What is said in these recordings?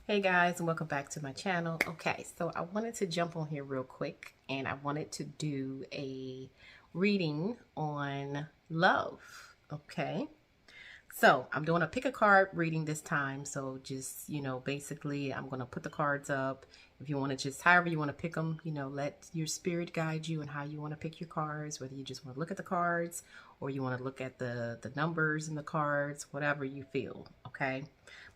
Hey guys, and welcome back to my channel. Okay, so I wanted to jump on here real quick and I wanted to do a reading on love. Okay, so I'm doing a pick a card reading this time. So just, basically I'm going to put the cards up. If you want to just, however you want to pick them, let your spirit guide you and how you want to pick your cards, whether you just want to look at the cards or you want to look at the numbers in the cards, whatever you feel. Okay.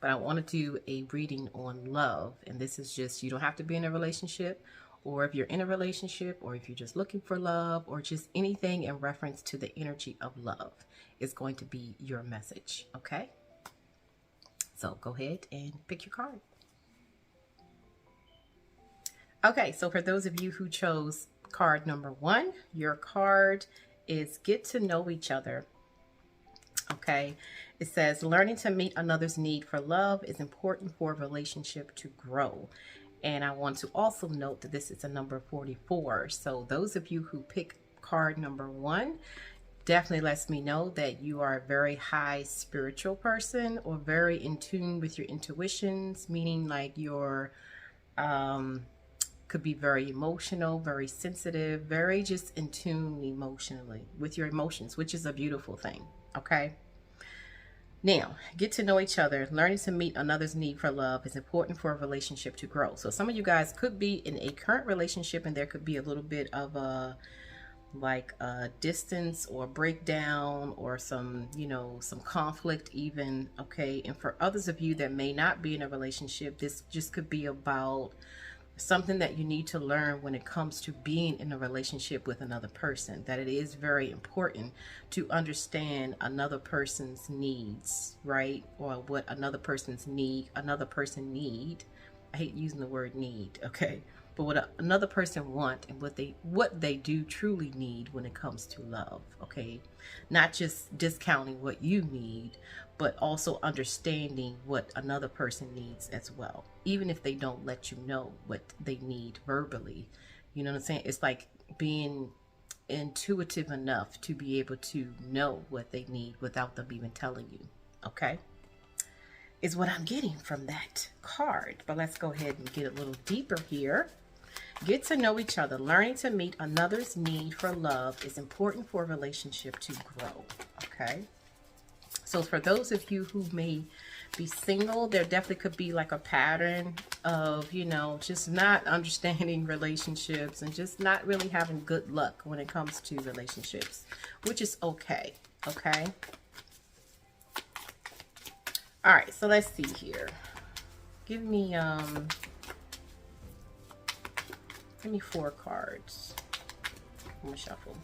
But I want to do a reading on love. And this is just, you don't have to be in a relationship, or if you're in a relationship, or if you're just looking for love, or just anything in reference to the energy of love is going to be your message. Okay. So go ahead and pick your card. Okay. So for those of you who chose card number 1, your card is get to know each other. Okay, it says learning to meet another's need for love is important for a relationship to grow. And I want to also note that this is a number 44. So those of you who pick card number 1 definitely lets me know that you are a very high spiritual person or very in tune with your intuitions, meaning like you're could be very emotional, very sensitive, very just in tune emotionally with your emotions, which is a beautiful thing. Okay. Now, get to know each other. Learning to meet another's need for love is important for a relationship to grow. So some of you guys could be in a current relationship and there could be a little bit of a distance or breakdown or some conflict even. Okay. And for others of you that may not be in a relationship, this just could be about something that you need to learn when it comes to being in a relationship with another person, that it is very important to understand another person's needs, right? Or what another person need. I hate using the word need, okay? But what another person want and what they do truly need when it comes to love, okay? Not just discounting what you need, but also understanding what another person needs as well, even if they don't let you know what they need verbally. You know what I'm saying? It's like being intuitive enough to be able to know what they need without them even telling you, okay? Is what I'm getting from that card. But let's go ahead and get a little deeper here. Get to know each other. Learning to meet another's need for love is important for a relationship to grow. Okay. So for those of you who may be single, there definitely could be like a pattern of, just not understanding relationships and just not really having good luck when it comes to relationships, which is okay. Okay. All right. So let's see here. Give me 4 cards. I'm gonna shuffle.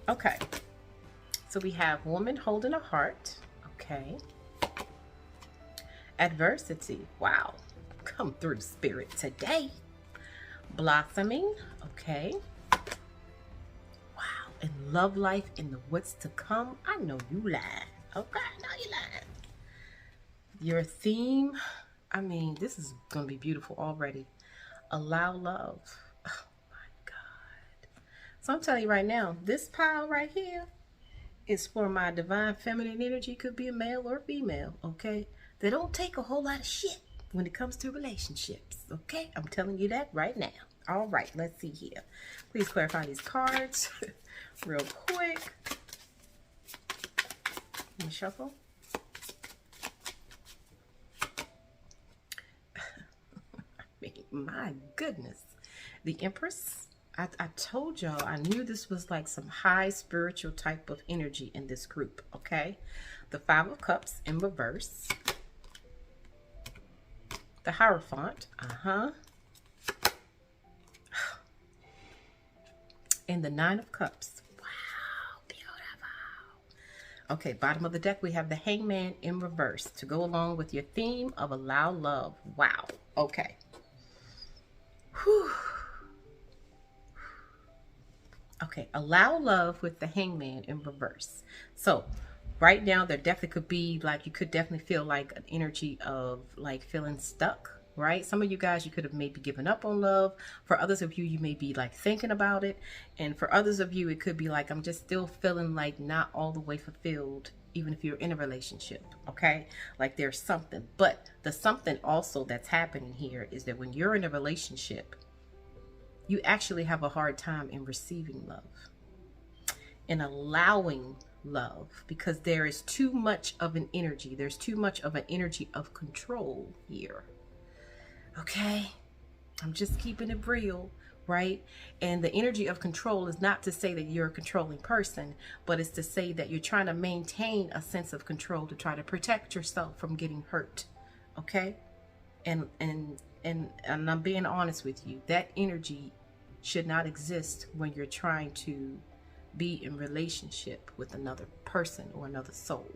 Okay. So we have woman holding a heart. Okay. Adversity. Wow. Come through, spirit, today. Blossoming. Okay. Wow. And love life in the what's to come. I know you lying. Okay, I know you lying. Your theme. I mean, this is going to be beautiful already. Allow love. Oh my God. So I'm telling you right now, this pile right here is for my divine feminine energy. Could be a male or female, okay? They don't take a whole lot of shit when it comes to relationships, okay? I'm telling you that right now. All right, let's see here. Please clarify these cards real quick. Let me shuffle. My goodness. The Empress. I told y'all I knew this was like some high spiritual type of energy in this group. Okay. The 5 of Cups in reverse. The Hierophant. And the 9 of Cups. Wow. Beautiful. Okay. Bottom of the deck, we have the Hangman in reverse to go along with your theme of allow love. Wow. Okay. Whew. Okay, allow love with the Hangman in reverse. So right now there definitely could be like, you could definitely feel like an energy of like feeling stuck, right? Some of you guys, you could have maybe given up on love. For others of you, you may be like thinking about it. And for others of you, it could be like, I'm just still feeling like not all the way fulfilled even if you're in a relationship, okay? Like there's something. But the something also that's happening here is that when you're in a relationship, you actually have a hard time in receiving love and allowing love, because there is too much of an energy. There's too much of an energy of control here. Okay? I'm just keeping it real, right? And the energy of control is not to say that you're a controlling person, but it's to say that you're trying to maintain a sense of control to try to protect yourself from getting hurt. Okay? And I'm being honest with you. That energy should not exist when you're trying to be in relationship with another person or another soul.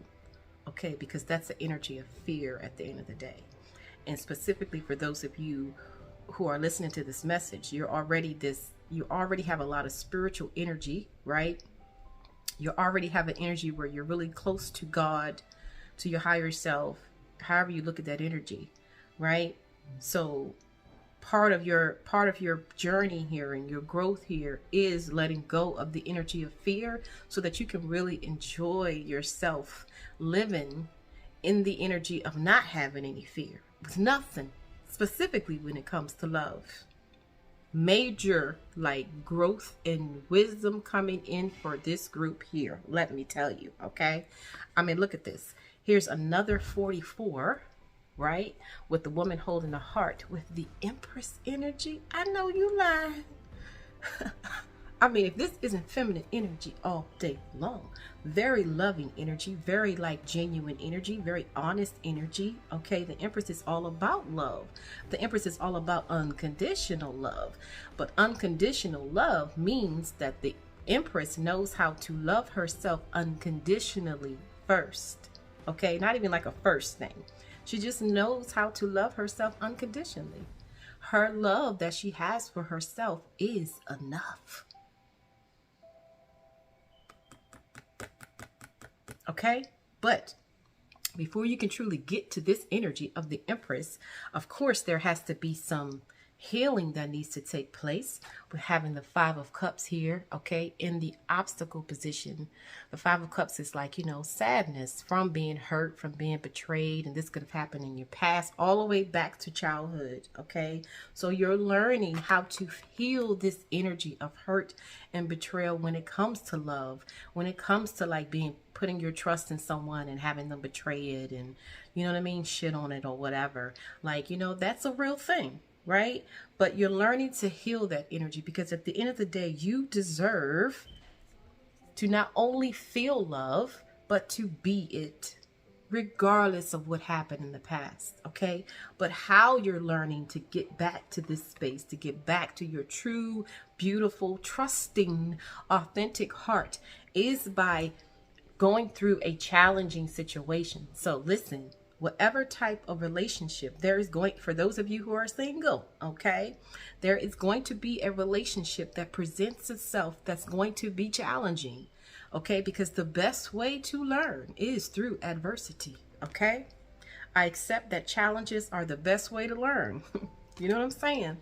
Okay? Because that's the energy of fear at the end of the day. And specifically for those of you who are listening to this message, you already have a lot of spiritual energy, right? You already have an energy where you're really close to God, to your higher self, however you look at that energy, right? So part of your journey here and your growth here is letting go of the energy of fear so that you can really enjoy yourself living in the energy of not having any fear with nothing, specifically when it comes to love. Major like growth and wisdom coming in for this group here, let me tell you. Okay, I mean, look at this. Here's another 44, right, with the woman holding a heart with the Empress energy. I know you lying. I mean, if this isn't feminine energy all day long, very loving energy, very like genuine energy, very honest energy. Okay, the Empress is all about love. The Empress is all about unconditional love. But unconditional love means that the Empress knows how to love herself unconditionally first. Okay, not even like a first thing. She just knows how to love herself unconditionally. Her love that she has for herself is enough. Okay, but before you can truly get to this energy of the Empress, of course, there has to be some healing that needs to take place. We're having the Five of Cups here, okay, in the obstacle position. The Five of Cups is like, you know, sadness from being hurt, from being betrayed, and this could have happened in your past all the way back to childhood, okay? So you're learning how to heal this energy of hurt and betrayal when it comes to love, when it comes to like putting your trust in someone and having them betray it and, you know what I mean, shit on it or whatever. Like, you know, that's a real thing. Right? But you're learning to heal that energy, because at the end of the day, you deserve to not only feel love, but to be it, regardless of what happened in the past. Okay? But how you're learning to get back to this space, to get back to your true, beautiful, trusting, authentic heart is by going through a challenging situation. So listen, whatever type of relationship there is going, for those of you who are single, okay, there is going to be a relationship that presents itself that's going to be challenging, okay, because the best way to learn is through adversity, okay? I accept that challenges are the best way to learn. You know what I'm saying?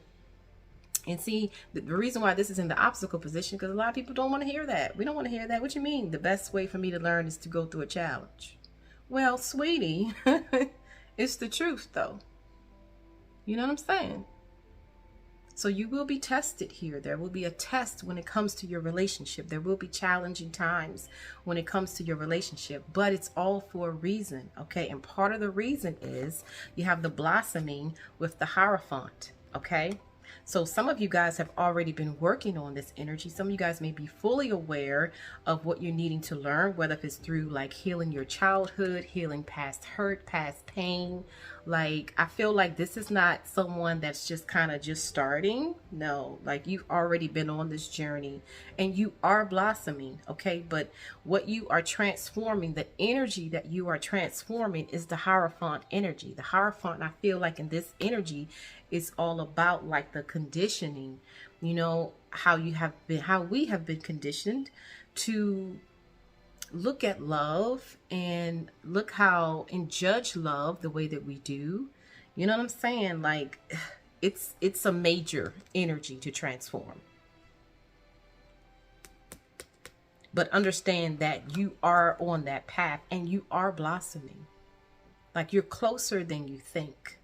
And see, the reason why this is in the obstacle position, because a lot of people don't want to hear that. We don't want to hear that. What you mean? The best way for me to learn is to go through a challenge. Well, sweetie, it's the truth, though. You know what I'm saying? So you will be tested here. There will be a test when it comes to your relationship. There will be challenging times when it comes to your relationship, but it's all for a reason, okay? And part of the reason is you have the blossoming with the Hierophant, okay? So some of you guys have already been working on this energy. Some of you guys may be fully aware of what you're needing to learn, whether if it's through like healing your childhood, healing past hurt, past pain. Like, I feel like this is not someone that's just kind of just starting. No, like you've already been on this journey and you are blossoming, okay? But what you are transforming, the energy that you are transforming is the Hierophant energy. The Hierophant, I feel like in this energy, is all about like the conditioning, you know, how we have been conditioned to look at love and look how and judge love the way that we do. You know what I'm saying? Like it's a major energy to transform. But understand that you are on that path and you are blossoming. Like, you're closer than you think.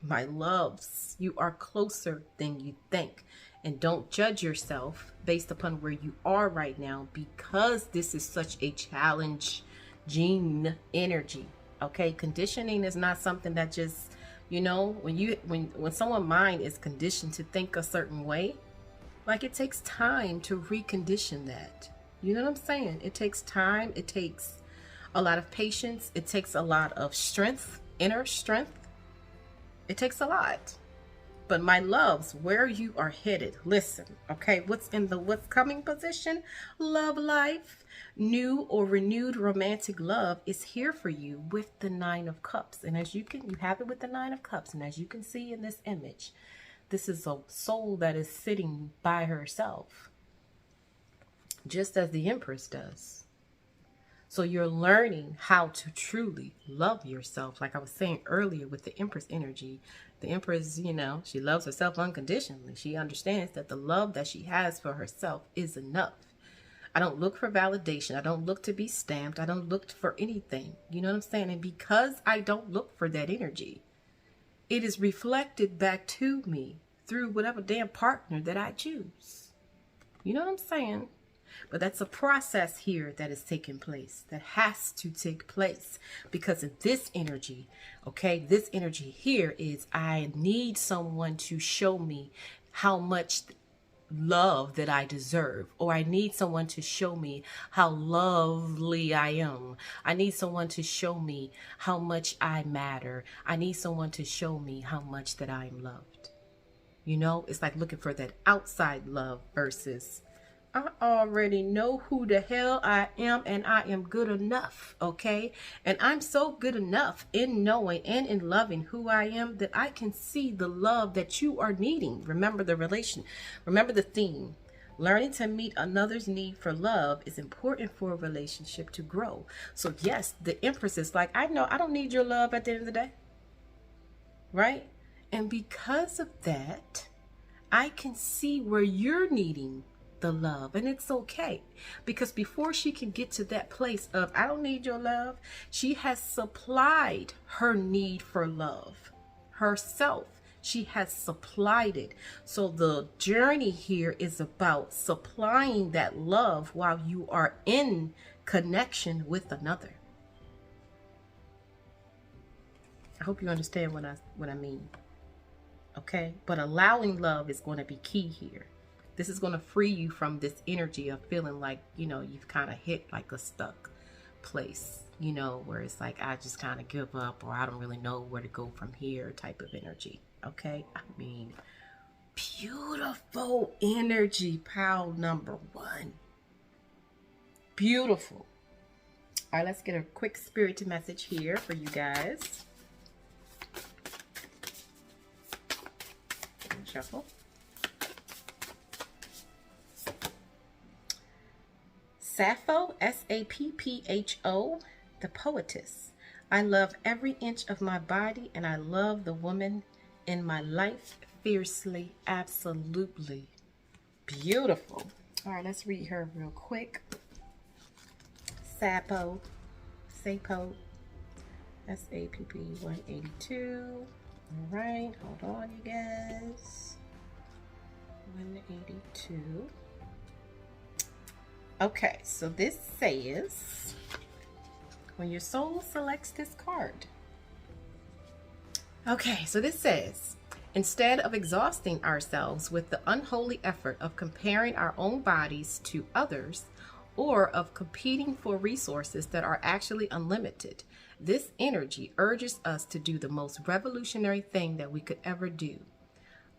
My loves, you are closer than you think. And don't judge yourself based upon where you are right now, because this is such a challenging energy. Okay, conditioning is not something that just, when someone's mind is conditioned to think a certain way, like, it takes time to recondition that. You know what I'm saying? It takes time. It takes a lot of patience. It takes a lot of strength, inner strength. It takes a lot. But my loves, where you are headed, listen, okay, what's coming position? Love life, new or renewed romantic love is here for you with the Nine of Cups. And you have it with the Nine of Cups. And as you can see in this image, this is a soul that is sitting by herself, just as the Empress does. So you're learning how to truly love yourself. Like I was saying earlier with the Empress energy, the Empress, she loves herself unconditionally. She understands that the love that she has for herself is enough. I don't look for validation. I don't look to be stamped. I don't look for anything. You know what I'm saying? And because I don't look for that energy, it is reflected back to me through whatever damn partner that I choose. You know what I'm saying? But that's a process here that is taking place, that has to take place, because of this energy. Okay, this energy here is, I need someone to show me how much love that I deserve, or I need someone to show me how lovely I am. I need someone to show me how much I matter. I need someone to show me how much that I am loved. It's like looking for that outside love versus, I already know who the hell I am, and I am good enough, okay? And I'm so good enough in knowing and in loving who I am that I can see the love that you are needing. Remember the theme. Learning to meet another's need for love is important for a relationship to grow. So yes, the Empress is like, I know I don't need your love at the end of the day, right? And because of that, I can see where you're needing the love, and it's okay, because before she can get to that place of I don't need your love, she has supplied her need for love herself. She has supplied it. So the journey here is about supplying that love while you are in connection with another. I hope you understand what I mean. Okay, but allowing love is going to be key here. This is going to free you from this energy of feeling like, you've kind of hit like a stuck place, where it's like, I just kind of give up, or I don't really know where to go from here type of energy. Okay. I mean, beautiful energy, pile number one. Beautiful. All right, let's get a quick spirited message here for you guys. Shuffle. Sappho, Sappho, the poetess. I love every inch of my body, and I love the woman in my life fiercely. Absolutely beautiful. All right, let's read her real quick. Sappho, Sappho, SAPP 182. All right, hold on, you guys. 182. Okay, so this says, when your soul selects this card. Okay, so this says, instead of exhausting ourselves with the unholy effort of comparing our own bodies to others, or of competing for resources that are actually unlimited, this energy urges us to do the most revolutionary thing that we could ever do.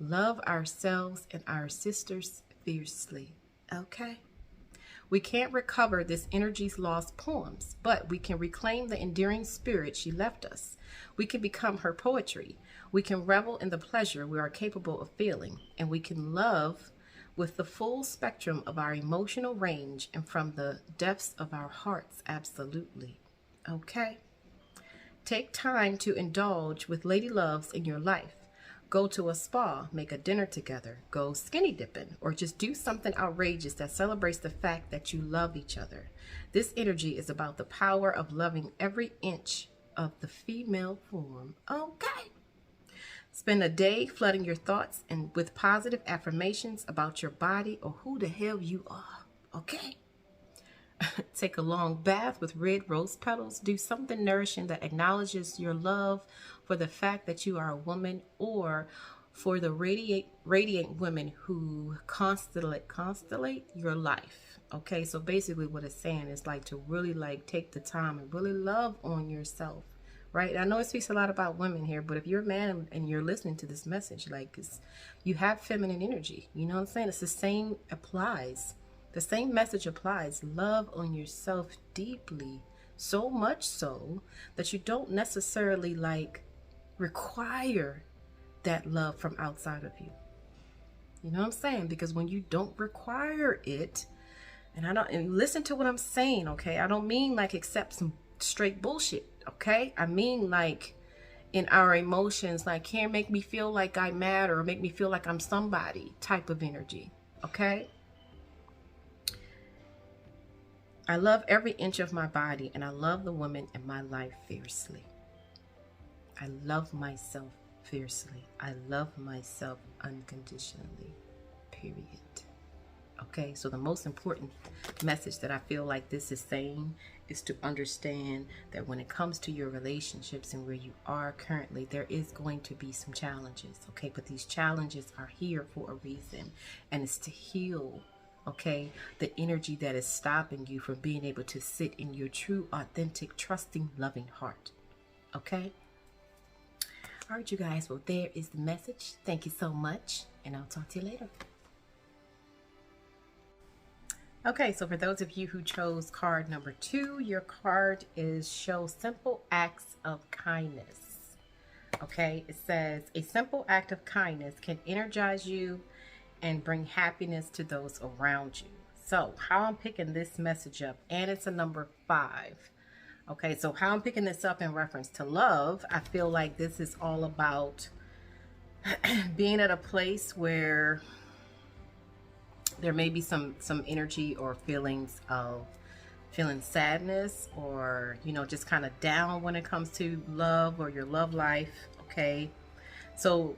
Love ourselves and our sisters fiercely. Okay? We can't recover this energy's lost poems, but we can reclaim the endearing spirit she left us. We can become her poetry. We can revel in the pleasure we are capable of feeling, and we can love with the full spectrum of our emotional range and from the depths of our hearts. Absolutely. Okay? Take time to indulge with lady loves in your life. Go to a spa, make a dinner together, go skinny dipping, or just do something outrageous that celebrates the fact that you love each other. This energy is about the power of loving every inch of the female form. Okay. Spend a day flooding your thoughts and with positive affirmations about your body or who the hell you are. Okay. Take a long bath with red rose petals. Do something nourishing that acknowledges your love for the fact that you are a woman, or for the radiant women who constellate your life. Okay, so basically what it's saying is like to really like take the time and really love on yourself, right? I know it speaks a lot about women here, but if you're a man and you're listening to this message, like you have feminine energy, you know what I'm saying? It's the same applies. The same message applies. Love on yourself deeply, so much so that you don't necessarily like require that love from outside of you. You know what I'm saying? Because when you don't require it, and listen to what I'm saying, okay? I don't mean like accept some straight bullshit, okay? I mean like in our emotions, like can't make me feel like I matter or make me feel like I'm somebody type of energy, okay? I love every inch of my body, and I love the woman in my life fiercely. I love myself fiercely. I love myself unconditionally, period. Okay, so the most important message that I feel like this is saying is to understand that when it comes to your relationships and where you are currently, there is going to be some challenges, okay? But these challenges are here for a reason, and it's to heal, okay, the energy that is stopping you from being able to sit in your true, authentic, trusting, loving heart. Okay? All right, you guys. Well, there is the message. Thank you so much, and I'll talk to you later. Okay, so for those of you who chose card number 2, your card is show simple acts of kindness. Okay, it says a simple act of kindness can energize you and bring happiness to those around you. So how I'm picking this message up, and it's a number 5. Okay, so how I'm picking this up in reference to love, I feel like this is all about being at a place where there may be some energy or feelings of feeling sadness, or you know, just kind of down when it comes to love or your love life. Okay, so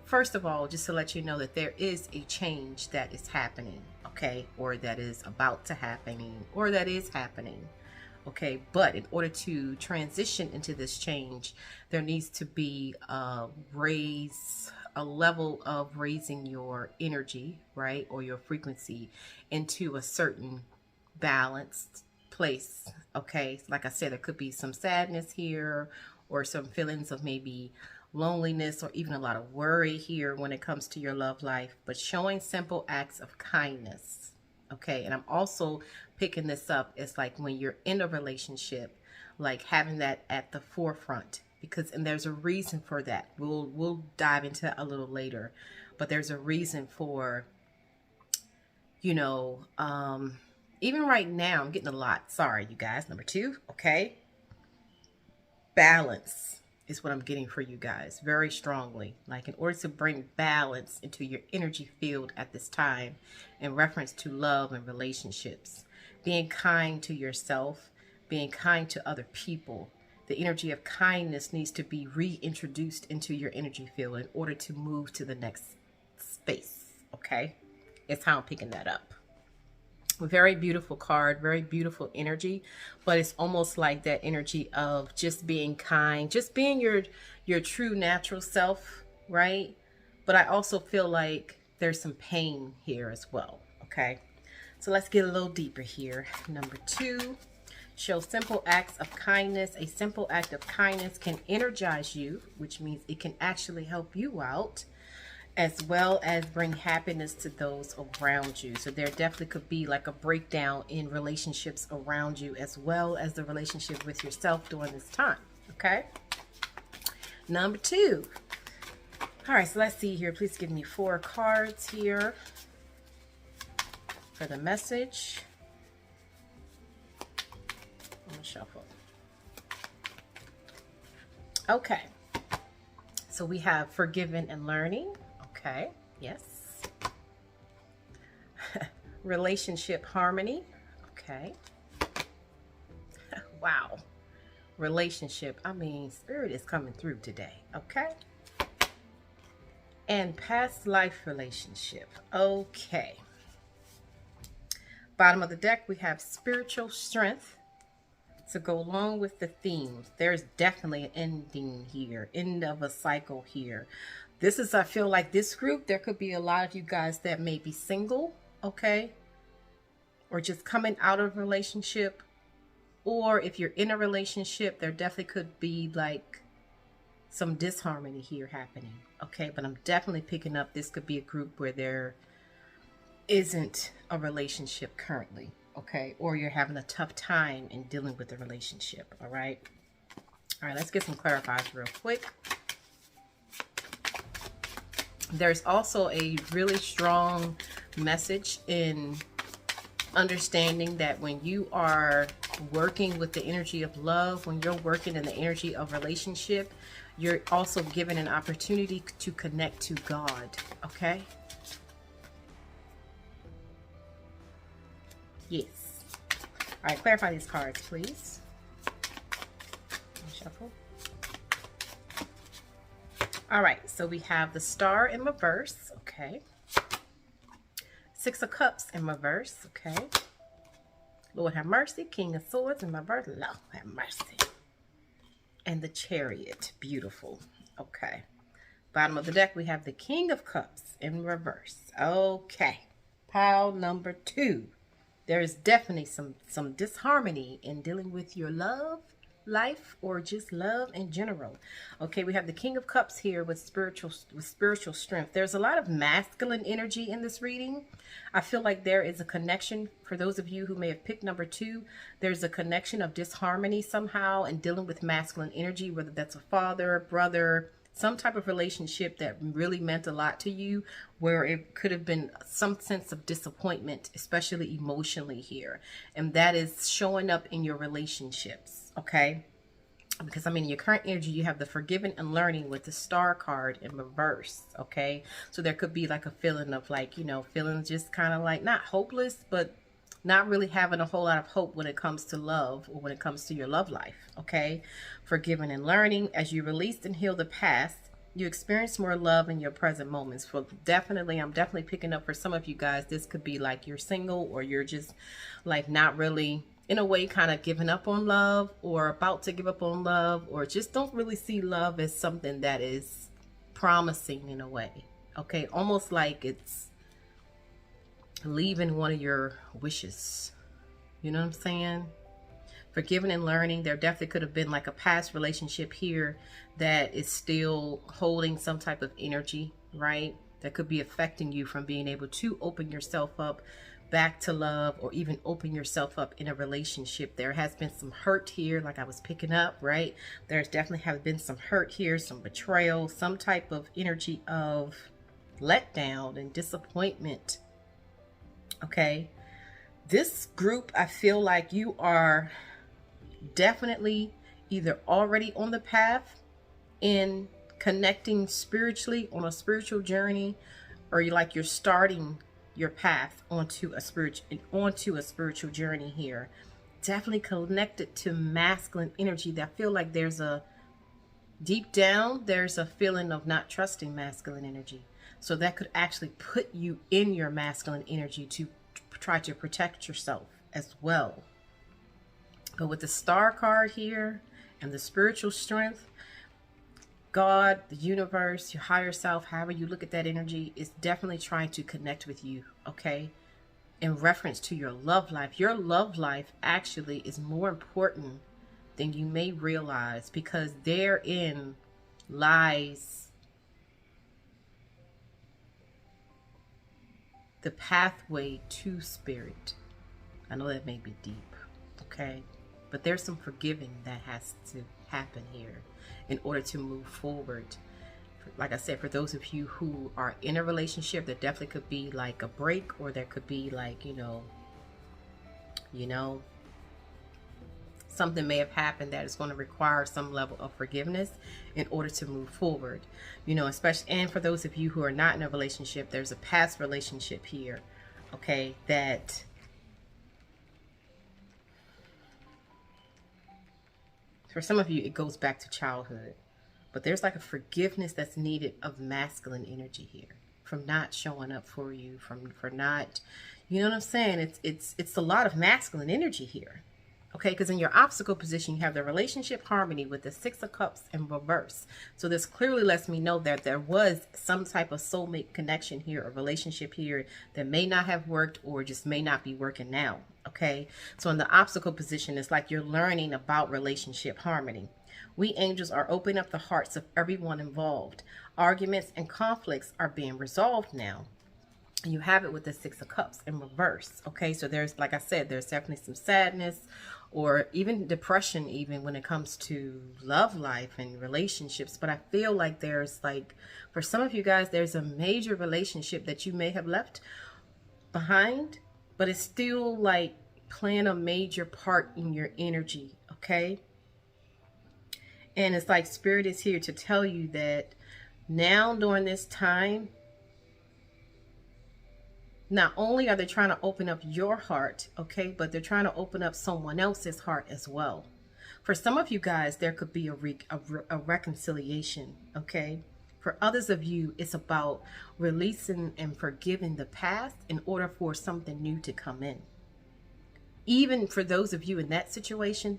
first of all, just to let you know that there is a change that is happening, okay, or that is about to happening, or that is happening, okay. But in order to transition into this change, there needs to be a level of raising your energy, right, or your frequency into a certain balanced place, okay. Like I said, there could be some sadness here, or some feelings of maybe loneliness, or even a lot of worry here when it comes to your love life, but showing simple acts of kindness, okay. And I'm also picking this up as like when you're in a relationship, like having that at the forefront, and there's a reason for that. We'll dive into that a little later, but there's a reason for, you know, even right now I'm getting a lot. Sorry, you guys. Number 2, okay, balance is what I'm getting for you guys very strongly. Like in order to bring balance into your energy field at this time in reference to love and relationships, being kind to yourself, being kind to other people. The energy of kindness needs to be reintroduced into your energy field in order to move to the next space, okay? It's how I'm picking that up. Very beautiful card, very beautiful energy, but it's almost like that energy of just being kind, just being your true natural self, right? But I also feel like there's some pain here as well, okay? So let's get a little deeper here. Number 2, show simple acts of kindness. A simple act of kindness can energize you, which means it can actually help you out, as well as bring happiness to those around you. So there definitely could be like a breakdown in relationships around you, as well as the relationship with yourself during this time, okay? Number 2. All right, so let's see here. Please give me 4 cards here for the message. I'm gonna shuffle. Okay. So we have forgiving and learning. Okay, yes. Relationship harmony. Okay. Wow. Relationship. I mean, spirit is coming through today. Okay. And past life relationship. Okay. Bottom of the deck, we have spiritual strength to go along with the themes. There's definitely an ending here, end of a cycle here. This is, I feel like this group, there could be a lot of you guys that may be single, okay? Or just coming out of a relationship. Or if you're in a relationship, there definitely could be like some disharmony here happening, okay? But I'm definitely picking up this could be a group where there isn't a relationship currently, okay? Or you're having a tough time in dealing with the relationship, all right? All right, let's get some clarifiers real quick. There's also a really strong message in understanding that when you are working with the energy of love, when you're working in the energy of relationship, you're also given an opportunity to connect to God, okay? Yes. All right, clarify these cards, please. Shuffle. All right, so we have the Star in reverse, okay. Six of Cups in reverse, okay. Lord have mercy. King of Swords in reverse. Lord have mercy. And the Chariot. Beautiful. Okay. Bottom of the deck, we have the King of Cups in reverse. Okay. Pile number 2. There is definitely some disharmony in dealing with your love life or just love in general. Okay, we have the King of Cups here with spiritual strength. There's a lot of masculine energy in this reading. I feel like there is a connection for those of you who may have picked number 2. There's a connection of disharmony somehow and dealing with masculine energy, whether that's a father, brother, some type of relationship that really meant a lot to you, where it could have been some sense of disappointment, especially emotionally here. And that is showing up in your relationships, okay? Because, I mean, in your current energy, you have the forgiving and learning with the Star card in reverse, okay? So there could be like a feeling of like, you know, feeling just kind of like not hopeless, but not really having a whole lot of hope when it comes to love or when it comes to your love life, okay? Forgiving and learning. As you release and heal the past, you experience more love in your present moments. Well, definitely, I'm definitely picking up for some of you guys, this could be like you're single or you're just like not really, in a way, kind of giving up on love or about to give up on love, or just don't really see love as something that is promising in a way, okay? Almost like it's leaving one of your wishes. You know what I'm saying? Forgiving and learning. There definitely could have been like a past relationship here that is still holding some type of energy, right? That could be affecting you from being able to open yourself up back to love, or even open yourself up in a relationship. There has been some hurt here, like I was picking up, right? There's definitely have been some hurt here, some betrayal, some type of energy of letdown and disappointment. Okay, this group, I feel like you are definitely either already on the path in connecting spiritually on a spiritual journey, or you're starting your path onto a spiritual journey here. Definitely connected to masculine energy. That I feel like there's a deep down, there's a feeling of not trusting masculine energy. So that could actually put you in your masculine energy to try to protect yourself as well. But with the Star card here and the spiritual strength, God, the universe, your higher self, however you look at that energy, is definitely trying to connect with you, okay? In reference to your love life. Your love life actually is more important than you may realize, because therein lies the pathway to spirit. I know that may be deep, okay? But there's some forgiving that has to happen here in order to move forward. Like I said, for those of you who are in a relationship, there definitely could be like a break, or there could be like, you know, something may have happened that is going to require some level of forgiveness in order to move forward. You know, especially, and for those of you who are not in a relationship, there's a past relationship here, okay, that for some of you, it goes back to childhood. But there's like a forgiveness that's needed of masculine energy here, from not showing up for you, for not, you know what I'm saying? It's a lot of masculine energy here. Okay, because in your obstacle position, you have the relationship harmony with the Six of Cups in reverse. So this clearly lets me know that there was some type of soulmate connection here, a relationship here that may not have worked or just may not be working now. Okay, so in the obstacle position, it's like you're learning about relationship harmony. We angels are opening up the hearts of everyone involved. Arguments and conflicts are being resolved now. And you have it with the Six of Cups in reverse. Okay, so there's, like I said, there's definitely some sadness or even depression even when it comes to love life and relationships. But I feel like there's like, for some of you guys, there's a major relationship that you may have left behind, but it's still like playing a major part in your energy. Okay. And it's like Spirit is here to tell you that now during this time, not only are they trying to open up your heart, okay, but they're trying to open up someone else's heart as well. For some of you guys, there could be a reconciliation, okay? For others of you, it's about releasing and forgiving the past in order for something new to come in. Even for those of you in that situation,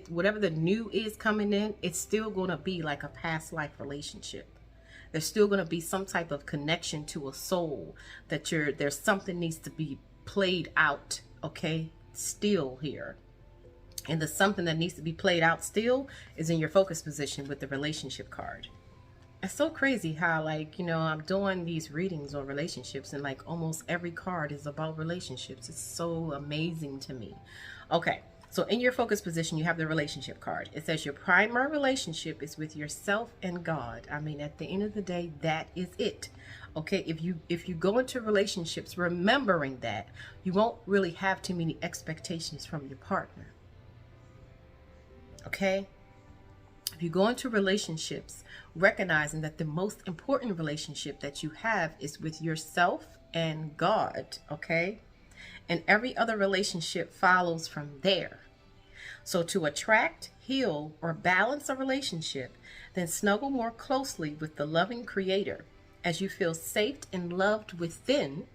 whatever the new is coming in, it's still going to be like a past life relationship. There's still going to be some type of connection to a soul that there's something needs to be played out, okay, still here. And the something that needs to be played out still is in your focus position with the relationship card. It's so crazy how, like, you know, I'm doing these readings on relationships and like almost every card is about relationships. It's so amazing to me. Okay. So in your focus position, you have the relationship card. It says your primary relationship is with yourself and God. I mean, at the end of the day, that is it. Okay, if you go into relationships remembering that, you won't really have too many expectations from your partner. Okay? If you go into relationships recognizing that the most important relationship that you have is with yourself and God, okay? And every other relationship follows from there. So to attract, heal, or balance a relationship, then snuggle more closely with the loving Creator. As you feel safe and loved within,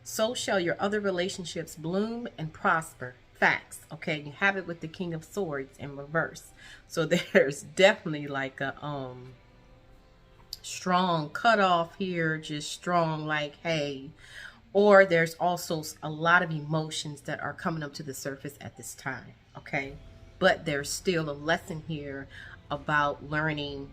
so shall your other relationships bloom and prosper. Facts. Okay, you have it with the King of Swords in reverse. So there's definitely like a strong cutoff here, just strong like, hey. Or there's also a lot of emotions that are coming up to the surface at this time, okay? But there's still a lesson here about learning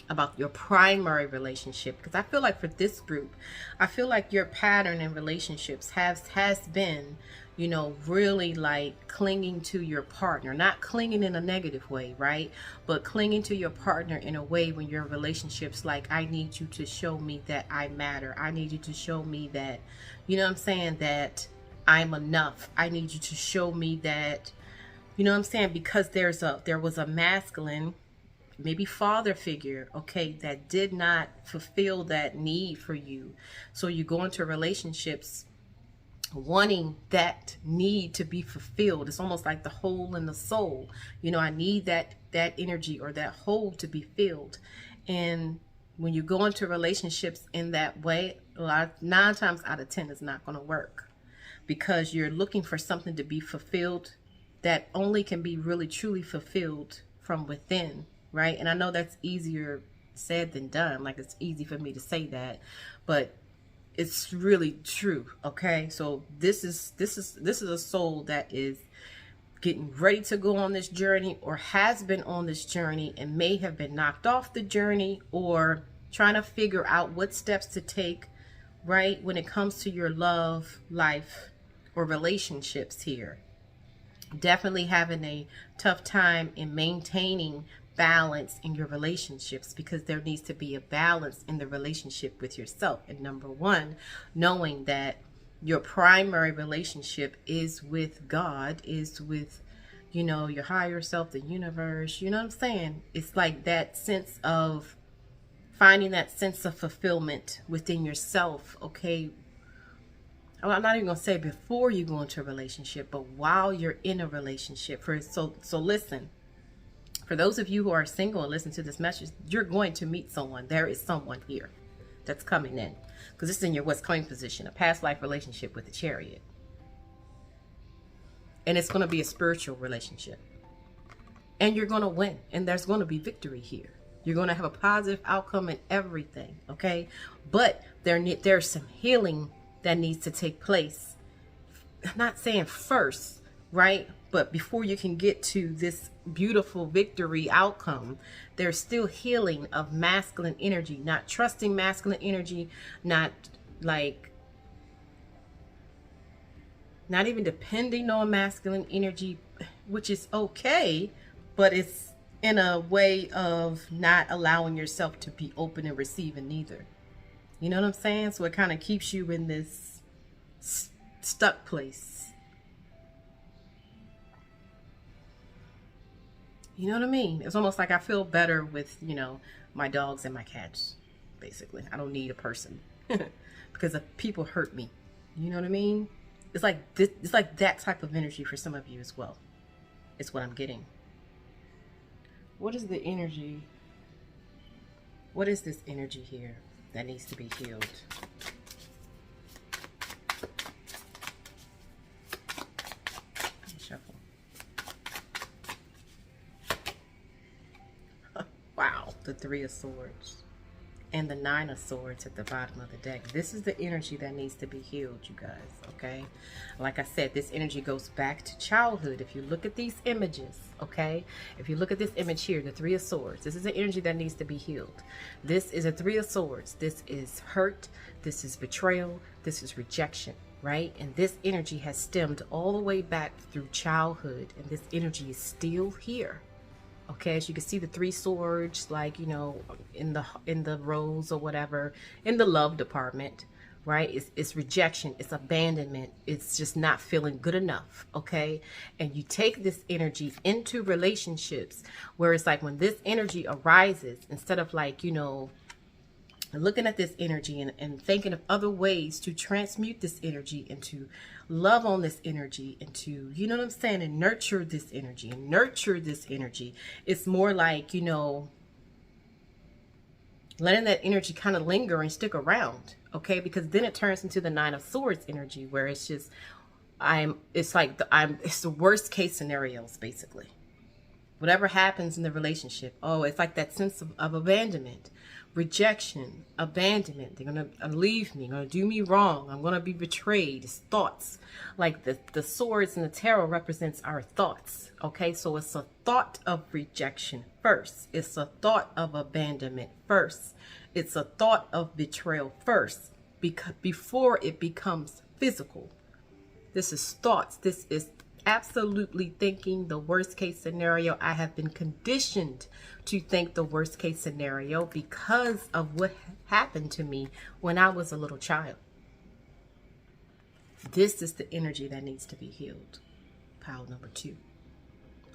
about your primary relationship. Because I feel like for this group, I feel like your pattern in relationships has been, you know, really like clinging to your partner. Not clinging in a negative way, right? But clinging to your partner in a way when you're in relationships like, I need you to show me that I matter. I need you to show me that, you know what I'm saying, that I'm enough. I need you to show me that, you know what I'm saying? Because there was a masculine, maybe father figure, okay, that did not fulfill that need for you. So you go into relationships wanting that need to be fulfilled. It's almost like the hole in the soul. You know, I need that energy or that hole to be filled. And when you go into relationships in that way, 9 times out of 10 is not going to work, because you're looking for something to be fulfilled that only can be really truly fulfilled from within, right? And I know that's easier said than done. Like, it's easy for me to say that, but it's really true. Okay, so this is a soul that is getting ready to go on this journey, or has been on this journey and may have been knocked off the journey, or trying to figure out what steps to take, right, when it comes to your love life or relationships here. Definitely having a tough time in maintaining balance in your relationships, because there needs to be a balance in the relationship with yourself. And number one, knowing that your primary relationship is with God, is with, you know, your higher self, the universe, you know what I'm saying? It's like that sense of finding that sense of fulfillment within yourself, okay? I'm not even gonna say before you go into a relationship, but while you're in a relationship. So listen, for those of you who are single and listen to this message, you're going to meet someone. There is someone here that's coming in, because this is in your what's coming position, a past life relationship with the Chariot. And it's going to be a spiritual relationship. And you're going to win. And there's going to be victory here. You're going to have a positive outcome in everything, okay? But there's some healing that needs to take place. I'm not saying first, right? But before you can get to this beautiful victory outcome, there's still healing of masculine energy, not trusting masculine energy, not even depending on masculine energy, which is okay, but it's in a way of not allowing yourself to be open and receiving neither. You know what I'm saying? So it kind of keeps you in this stuck place. You know what I mean? It's almost like I feel better with, you know, my dogs and my cats, basically. I don't need a person because people hurt me. You know what I mean? It's like this, it's like that type of energy for some of you as well. It's what I'm getting. What is the energy? What is this energy here that needs to be healed? Shuffle. Wow, the Three of Swords and the Nine of Swords at the bottom of the deck. This is the energy that needs to be healed, you guys, okay? Like I said, this energy goes back to childhood. If you look at these images, okay? If you look at this image here, the Three of Swords, this is the energy that needs to be healed. This is a Three of Swords. This is hurt. This is betrayal. This is rejection, right? And this energy has stemmed all the way back through childhood, and this energy is still here. Okay, as you can see, the Three Swords, like, you know, in the rose or whatever, in the love department, right? It's rejection, it's abandonment, it's just not feeling good enough, okay? And you take this energy into relationships where it's like when this energy arises, instead of like, you know, looking at this energy and thinking of other ways to transmute this energy and to love on this energy and to, you know what I'm saying, and nurture this energy and nurture this energy. It's more like, you know, letting that energy kind of linger and stick around, okay? Because then it turns into the Nine of Swords energy where it's just, it's the worst case scenarios, basically. Whatever happens in the relationship, oh, it's like that sense of abandonment, rejection, abandonment. They're going to leave me, going to do me wrong. I'm going to be betrayed. It's thoughts. Like the swords in the tarot represents our thoughts. Okay, so it's a thought of rejection first. It's a thought of abandonment first. It's a thought of betrayal first, before it becomes physical. This is thoughts. This is absolutely thinking the worst case scenario. I have been conditioned to think the worst case scenario because of what happened to me when I was a little child. This is the energy that needs to be healed. Pile number 2.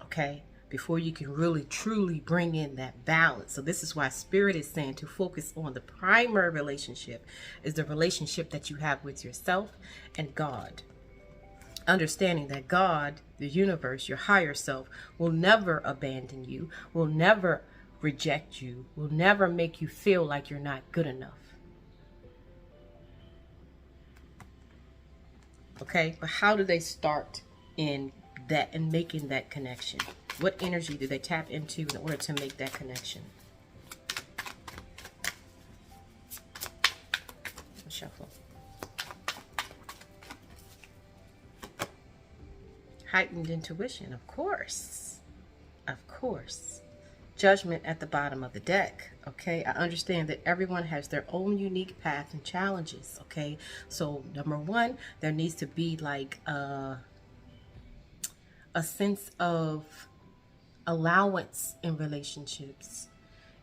Okay? Before you can really truly bring in that balance. So this is why Spirit is saying to focus on the primary relationship, is the relationship that you have with yourself and God. Understanding that God, the universe, your higher self, will never abandon you, will never reject you, will never make you feel like you're not good enough. Okay, but how do they start in that and making that connection? What energy do they tap into in order to make that connection? Shuffle. Heightened intuition, of course. Of course. Judgment at the bottom of the deck. Okay, I understand that everyone has their own unique path and challenges. Okay, so number 1, there needs to be like a sense of allowance in relationships.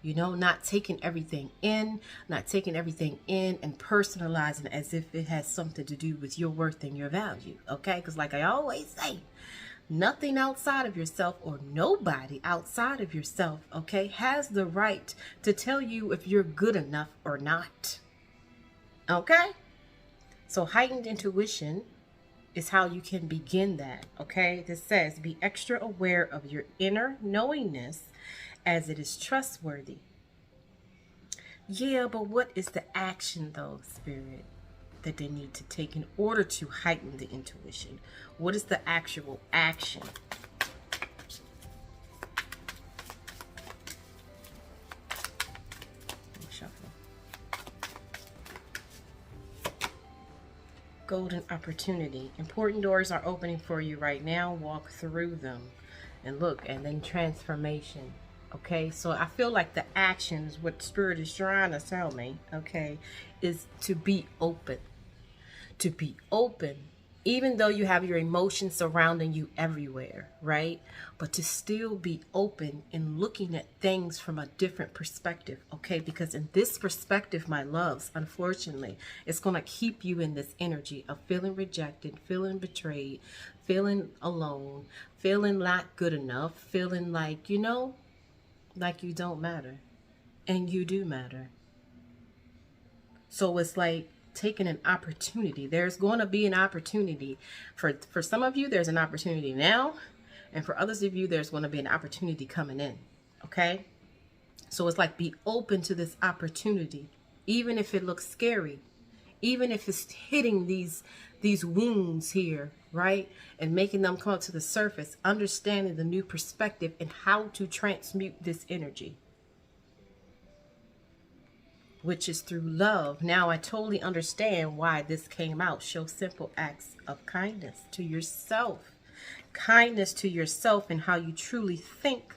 You know, not taking everything in and personalizing as if it has something to do with your worth and your value. Okay, because like I always say, Nothing outside of yourself, or nobody outside of yourself, okay, has the right to tell you if you're good enough or not. Okay? So heightened intuition is how you can begin that, okay? This says, be extra aware of your inner knowingness as it is trustworthy. Yeah, but what is the action, though, Spirit, that they need to take in order to heighten the intuition? What is the actual action? Shuffle. Golden opportunity. Important doors are opening for you right now. Walk through them and look, and then transformation. Okay, so I feel like the actions, what Spirit is trying to tell me, okay, is to be open. To be open, even though you have your emotions surrounding you everywhere, right? But to still be open and looking at things from a different perspective, okay? Because in this perspective, my loves, unfortunately, it's going to keep you in this energy of feeling rejected, feeling betrayed, feeling alone, feeling not good enough, feeling like, you know, like you don't matter. And you do matter. So it's like taking an opportunity. There's going to be an opportunity. For some of you, there's an opportunity now. And for others of you, there's going to be an opportunity coming in. Okay? So it's like, be open to this opportunity. Even if it looks scary. Even if it's hitting these wounds here, right? And making them come up to the surface. Understanding the new perspective and how to transmute this energy, which is through love. Now I totally understand why this came out. Show simple acts of kindness to yourself. Kindness to yourself and how you truly think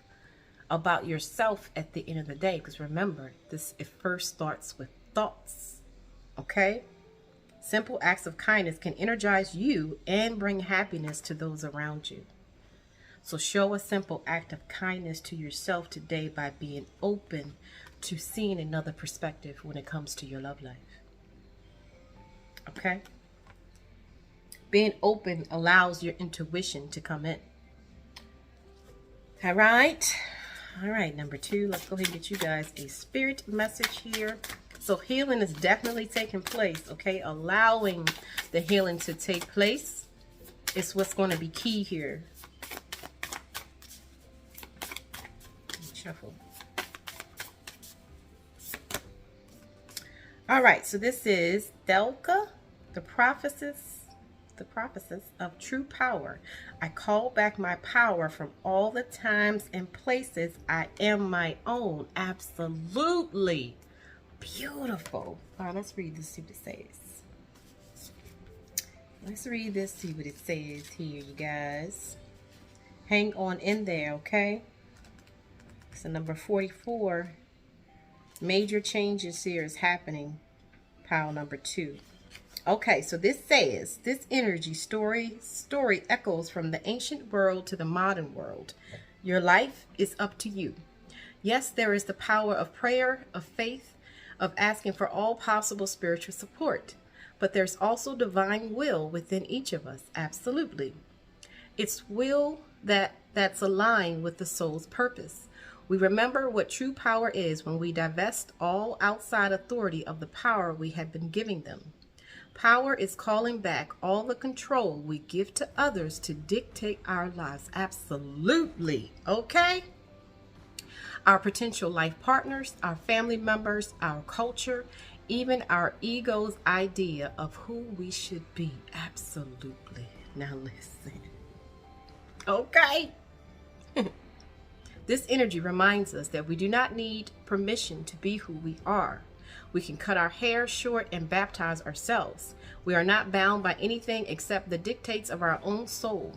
about yourself at the end of the day. Because remember, it first starts with thoughts. Okay? Simple acts of kindness can energize you and bring happiness to those around you. So show a simple act of kindness to yourself today by being open to seeing another perspective when it comes to your love life. Okay? Being open allows your intuition to come in. All right. All right, number 2. Let's go ahead and get you guys a spirit message here. So healing is definitely taking place, okay? Allowing the healing to take place is what's going to be key here. Shuffle. All right, so this is Delka, the prophetess of true power. I call back my power from all the times and places I am my own. Absolutely beautiful. All right, let's read this, see what it says. Let's read this, see what it says here, you guys. Hang on in there, okay? So number 44. Major changes here is happening. Pile number 2. Okay, so this says, this energy story echoes from the ancient world to the modern world. Your life is up to you. Yes, there is the power of prayer, of faith, of asking for all possible spiritual support. But there's also divine will within each of us. Absolutely. It's will that's aligned with the soul's purpose. We remember what true power is when we divest all outside authority of the power we have been giving them. Power is calling back all the control we give to others to dictate our lives. Absolutely. Okay? Our potential life partners, our family members, our culture, even our ego's idea of who we should be. Absolutely. Now listen. Okay? This energy reminds us that we do not need permission to be who we are. We can cut our hair short and baptize ourselves. We are not bound by anything except the dictates of our own soul.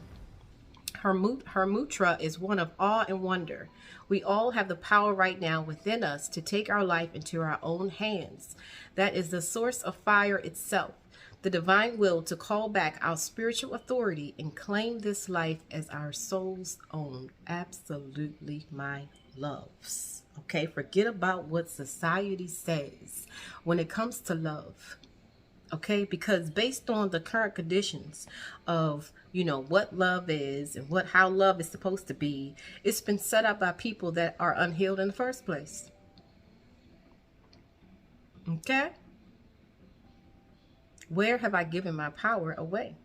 Her mutra is one of awe and wonder. We all have the power right now within us to take our life into our own hands. That is the source of fire itself. The divine will to call back our spiritual authority and claim this life as our soul's own. Absolutely, my loves. Okay, forget about what society says when it comes to love. Okay, because based on the current conditions of, you know, what love is and how love is supposed to be, it's been set up by people that are unhealed in the first place. Okay? Where have I given my power away?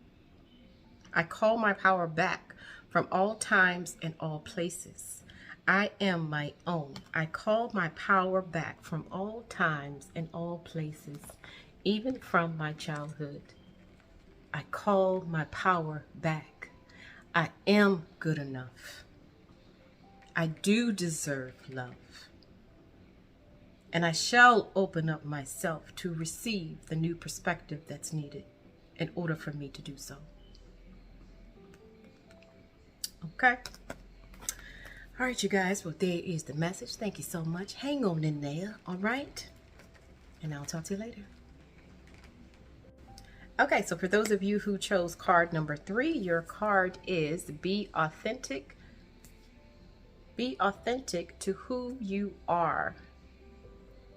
I call my power back from all times and all places. I am my own. I call my power back from all times and all places, even from my childhood. I call my power back. I am good enough. I do deserve love. And I shall open up myself to receive the new perspective that's needed in order for me to do so. Okay? All right, you guys. Well, there is the message. Thank you so much. Hang on in there. All right? And I'll talk to you later. Okay, so for those of you who chose card number 3, your card is Be Authentic. Be authentic to who you are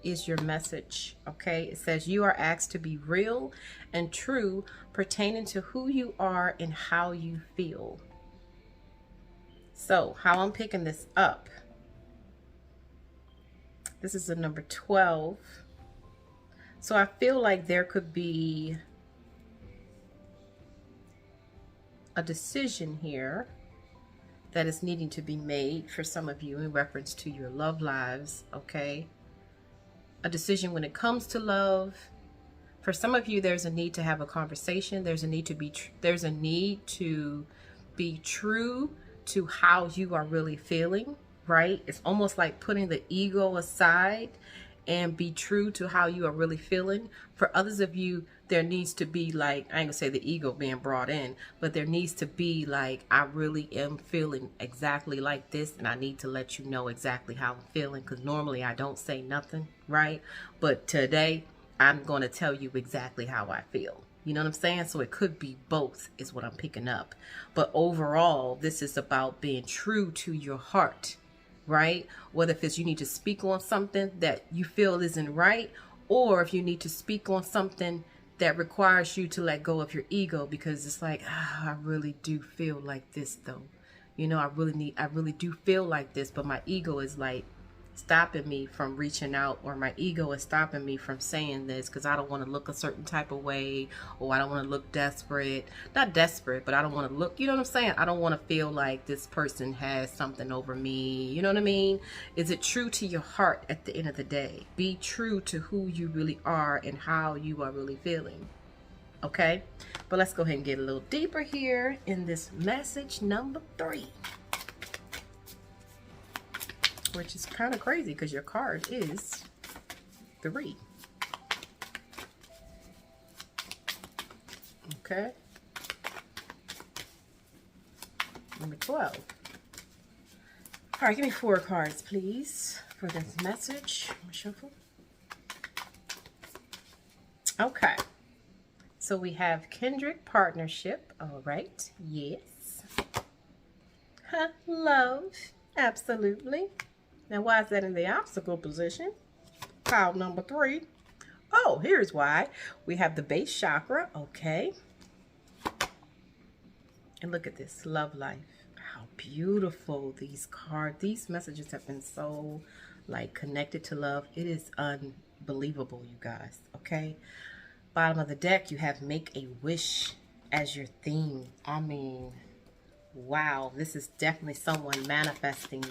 is your message. Okay, it says you are asked to be real and true pertaining to who you are and how you feel. So how I'm picking this up, this is the number 12. So I feel like there could be a decision here that is needing to be made for some of you in reference to your love lives. Okay, a decision when it comes to love. For some of you, there's a need to have a conversation. There's a need to be true to how you are really feeling, right? It's almost like putting the ego aside and be true to how you are really feeling. For others of you, there needs to be like, I ain't gonna say the ego being brought in, but there needs to be like, I really am feeling exactly like this, and I need to let you know exactly how I'm feeling, because normally I don't say nothing, right? But today, I'm going to tell you exactly how I feel. You know what I'm saying? So it could be both is what I'm picking up. But overall, this is about being true to your heart, right? Whether if it's you need to speak on something that you feel isn't right, or if you need to speak on something that requires you to let go of your ego, because it's like, I really do feel like this though. You know, I really do feel like this, but my ego is like stopping me from reaching out, or my ego is stopping me from saying this because I don't want to look a certain type of way, or I don't want to look desperate. Not desperate, but I don't want to look, you know what I'm saying? I don't want to feel like this person has something over me. You know what I mean? Is it true to your heart at the end of the day? Be true to who you really are and how you are really feeling. Okay? But let's go ahead and get a little deeper here in this message number 3. Which is kind of crazy because your card is 3. Okay. Number 12. All right, give me 4 cards, please, for this message. Shuffle. Okay. So we have Kindred Partnership. All right. Yes. Love. Absolutely. Now, why is that in the obstacle position? Pile number 3. Oh, here's why. We have the base chakra. Okay. And look at this. Love life. How beautiful these cards. These messages have been so, like, connected to love. It is unbelievable, you guys. Okay. Bottom of the deck, you have Make a Wish as your theme. I mean, wow, this is definitely someone manifesting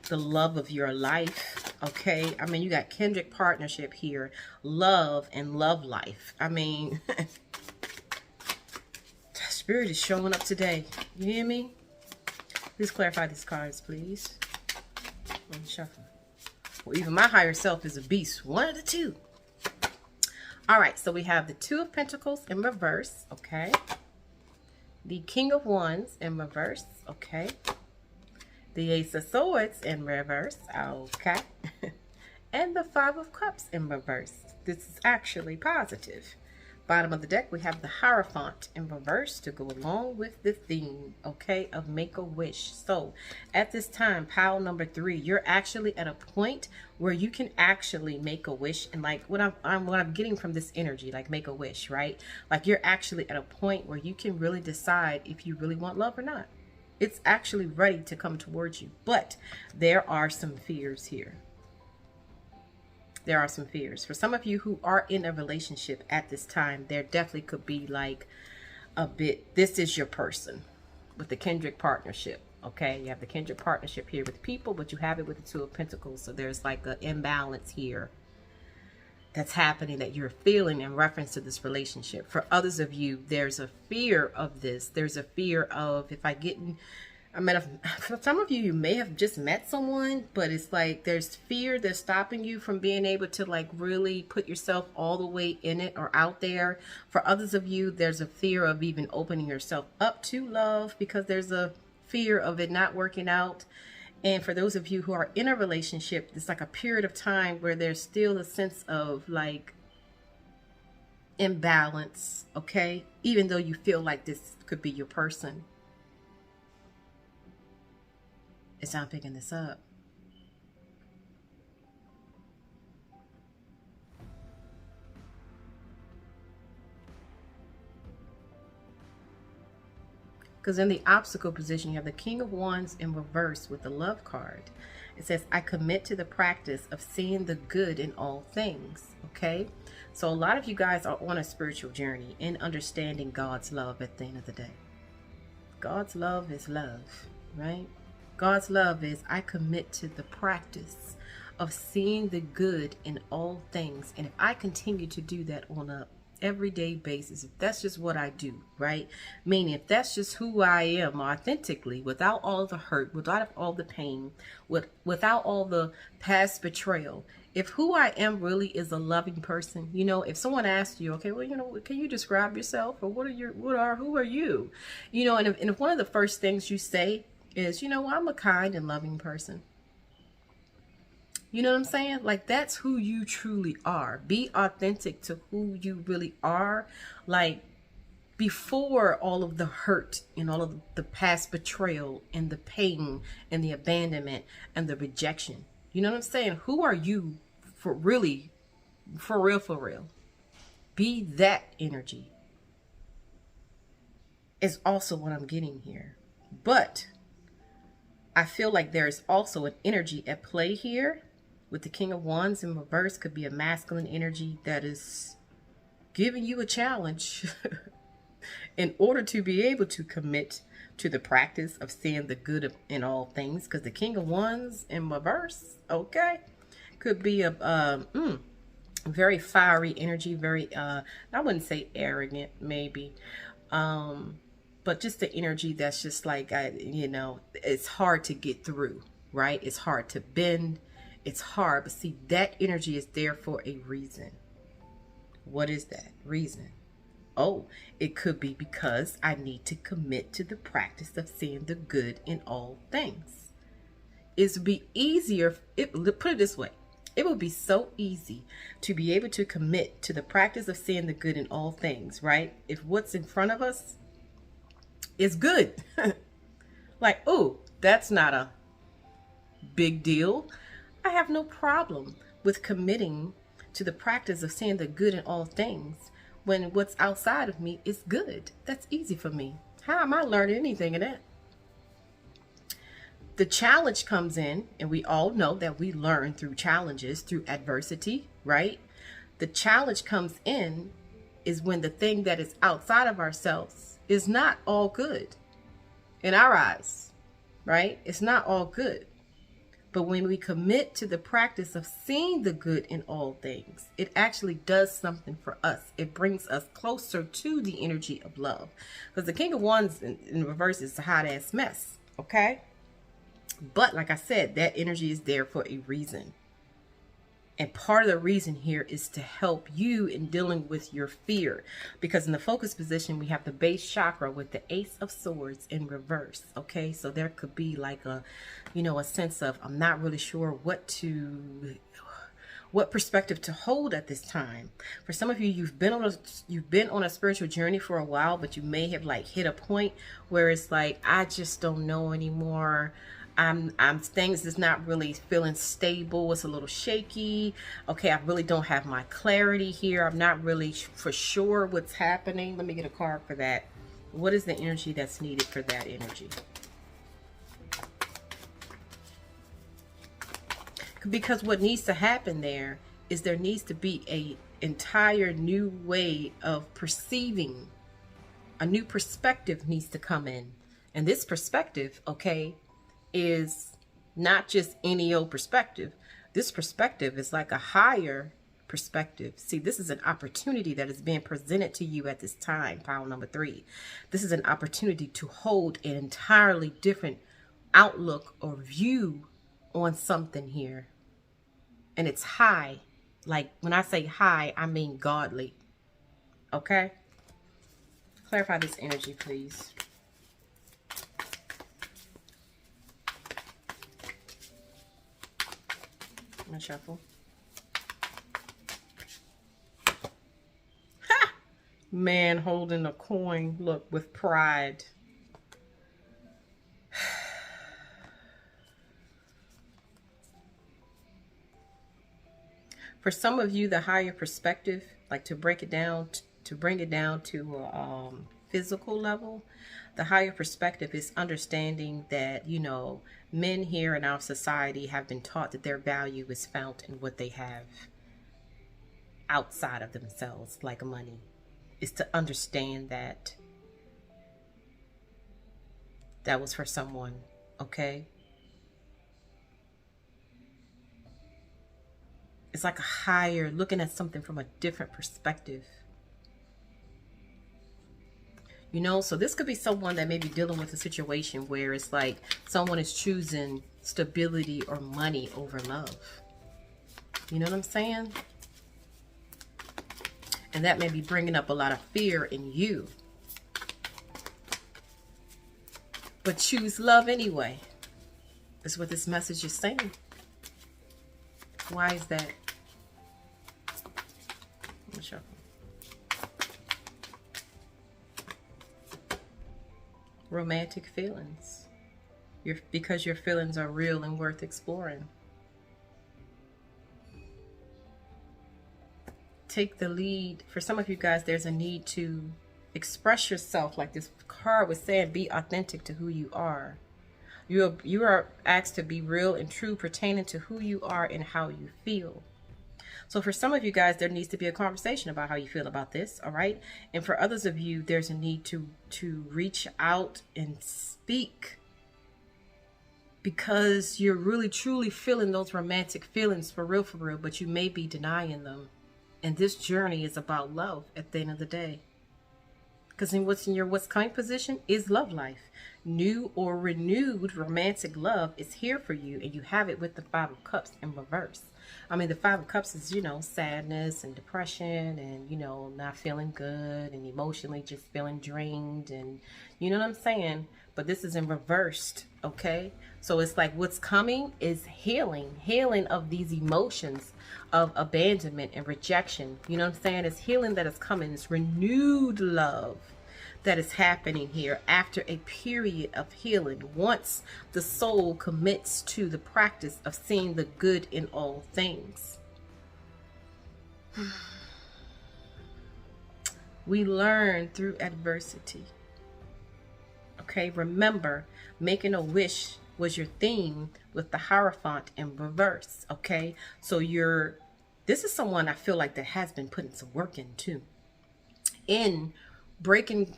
the love of your life. Okay, I mean, you got kindred partnership here, love and love life. I mean, Spirit is showing up today. You hear me? Please clarify these cards, please. Let me shuffle. Well, even my higher self is a beast. One of the two. All right, so we have the 2 of Pentacles in reverse. Okay. The King of Wands in reverse. Okay. The Ace of Swords in reverse. Okay. And the 5 of Cups in reverse. This is actually positive. Bottom of the deck, we have the Hierophant in reverse to go along with the theme, okay, of make a wish. So at this time, pile number 3, you're actually at a point where you can actually make a wish. And like what I'm getting from this energy, like make a wish, right? Like you're actually at a point where you can really decide if you really want love or not. It's actually ready to come towards you, but there are some fears here. There are some fears. For some of you who are in a relationship at this time, there definitely could be like a bit, this is your person with the Kendrick partnership. Okay, you have the Kendrick partnership here with people, but you have it with the Two of Pentacles. So there's like an imbalance here that's happening that you're feeling in reference to this relationship. For others of you, there's a fear of this. There's a fear of, if I get in, for some of you, you may have just met someone, but it's like there's fear that's stopping you from being able to like really put yourself all the way in it or out there. For others of you, there's a fear of even opening yourself up to love because there's a fear of it not working out. And for those of you who are in a relationship, it's like a period of time where there's still a sense of like imbalance, okay? Even though you feel like this could be your person. It's not picking this up. Because in the obstacle position, you have the King of Wands in reverse with the Love card. It says, I commit to the practice of seeing the good in all things. Okay? So a lot of you guys are on a spiritual journey in understanding God's love at the end of the day. God's love is love, right? God's love is, I commit to the practice of seeing the good in all things. And if I continue to do that on a everyday basis, if that's just what I do, right? Meaning if that's just who I am authentically, without all the hurt, without all the pain, without all the past betrayal, if who I am really is a loving person, you know, if someone asks you, okay, well, you know, can you describe yourself, or who are you? You know, and if one of the first things you say is, you know, I'm a kind and loving person. You know what I'm saying? Like, that's who you truly are. Be authentic to who you really are. Like, before all of the hurt and all of the past betrayal and the pain and the abandonment and the rejection. You know what I'm saying? Who are you for really, for real, for real? Be that energy is also what I'm getting here. But I feel like there is also an energy at play here with the King of Wands in reverse. Could be a masculine energy that is giving you a challenge in order to be able to commit to the practice of seeing the good in all things. Because the King of Wands in reverse, okay, could be a very fiery energy, very I wouldn't say arrogant, maybe, but just the energy that's just like, you know, it's hard to get through, right? It's hard to bend. It's hard. But see, that energy is there for a reason. What is that reason? Oh, it could be because I need to commit to the practice of seeing the good in all things. It would be easier, put it this way. It would be so easy to be able to commit to the practice of seeing the good in all things, right? If what's in front of us is good. Like, oh, that's not a big deal. I have no problem with committing to the practice of seeing the good in all things when what's outside of me is good. That's easy for me. How am I learning anything in that? The challenge comes in, and we all know that we learn through challenges, through adversity, right? The challenge comes in is when the thing that is outside of ourselves is not all good in our eyes, right? It's not all good. But when we commit to the practice of seeing the good in all things, it actually does something for us. It brings us closer to the energy of love. Because the King of Wands in reverse is a hot ass mess, okay? But like I said, that energy is there for a reason. And part of the reason here is to help you in dealing with your fear. Because in the focus position, we have the base chakra with the Ace of Swords in reverse. Okay, so there could be like a, you know, a sense of, I'm not really sure what to what perspective to hold at this time. For some of you, you've been on a spiritual journey for a while, but you may have like hit a point where it's like, I just don't know anymore. I'm things is not really feeling stable. It's a little shaky. Okay, I really don't have my clarity here. I'm not really for sure what's happening. Let me get a card for that. What is the energy that's needed for that energy? Because what needs to happen there is there needs to be a entire new way of perceiving. A new perspective needs to come in. And this perspective, okay, is not just any old perspective. This perspective is like a higher perspective. See, this is an opportunity that is being presented to you at this time, pile number 3. This is an opportunity to hold an entirely different outlook or view on something here. And it's high. Like when I say high, I mean godly. Okay? Clarify this energy, please. I'm gonna shuffle. Ha! Man holding a coin, look, with pride. For some of you, the higher perspective, like to break it down, to bring it down to a physical level, the higher perspective is understanding that, you know, men here in our society have been taught that their value is found in what they have outside of themselves, like money. Is to understand that that was for someone, okay? It's like a higher, looking at something from a different perspective. You know, so this could be someone that may be dealing with a situation where it's like someone is choosing stability or money over love. You know what I'm saying? And that may be bringing up a lot of fear in you. But choose love anyway. That's what this message is saying. Why is that? Let me shuffle. Romantic feelings. Because your feelings are real and worth exploring. Take the lead. For some of you guys, there's a need to express yourself. Like this card was saying, be authentic to who you are. You are asked to be real and true pertaining to who you are and how you feel. So for some of you guys, there needs to be a conversation about how you feel about this, all right? And for others of you, there's a need to reach out and speak because you're really truly feeling those romantic feelings for real, but you may be denying them. And this journey is about love at the end of the day. Because in what's coming position is love life. New or renewed romantic love is here for you, and you have it with the 5 of Cups in reverse. I mean, the 5 of Cups is, you know, sadness and depression and, you know, not feeling good and emotionally just feeling drained and, you know what I'm saying? But this is in reversed, okay? So it's like what's coming is healing of these emotions of abandonment and rejection. You know what I'm saying? It's healing that is coming. It's renewed love that is happening here after a period of healing. Once the soul commits to the practice of seeing the good in all things. We learn through adversity. Okay, remember, making a wish was your theme with the Hierophant in reverse. Okay, so this is someone I feel like that has been putting some work in too. In breaking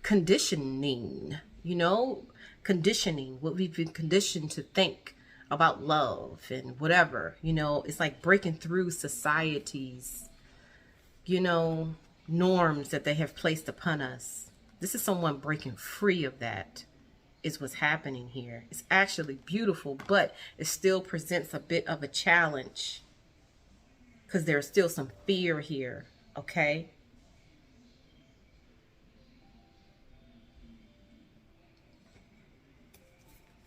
conditioning, you know, conditioning, what we've been conditioned to think about love and whatever, you know, it's like breaking through society's, you know, norms that they have placed upon us. This is someone breaking free of that is what's happening here. It's actually beautiful, but it still presents a bit of a challenge because there's still some fear here, okay?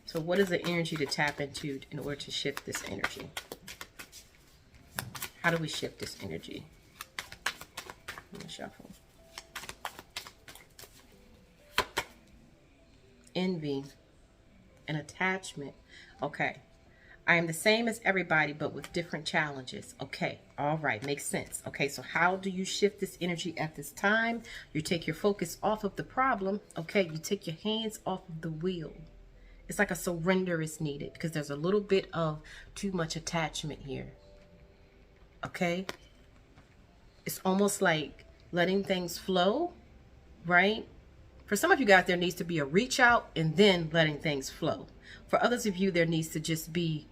So what is the energy to tap into in order to shift this energy? How do we shift this energy? I'm gonna shuffle. Envy and attachment. Okay. I am the same as everybody, but with different challenges. Okay. All right. Makes sense. Okay. So how do you shift this energy at this time? You take your focus off of the problem. Okay. You take your hands off of the wheel. It's like a surrender is needed because there's a little bit of too much attachment here. Okay. It's almost like letting things flow, right? For some of you guys, there needs to be a reach out and then letting things flow. For others of you, there needs to just be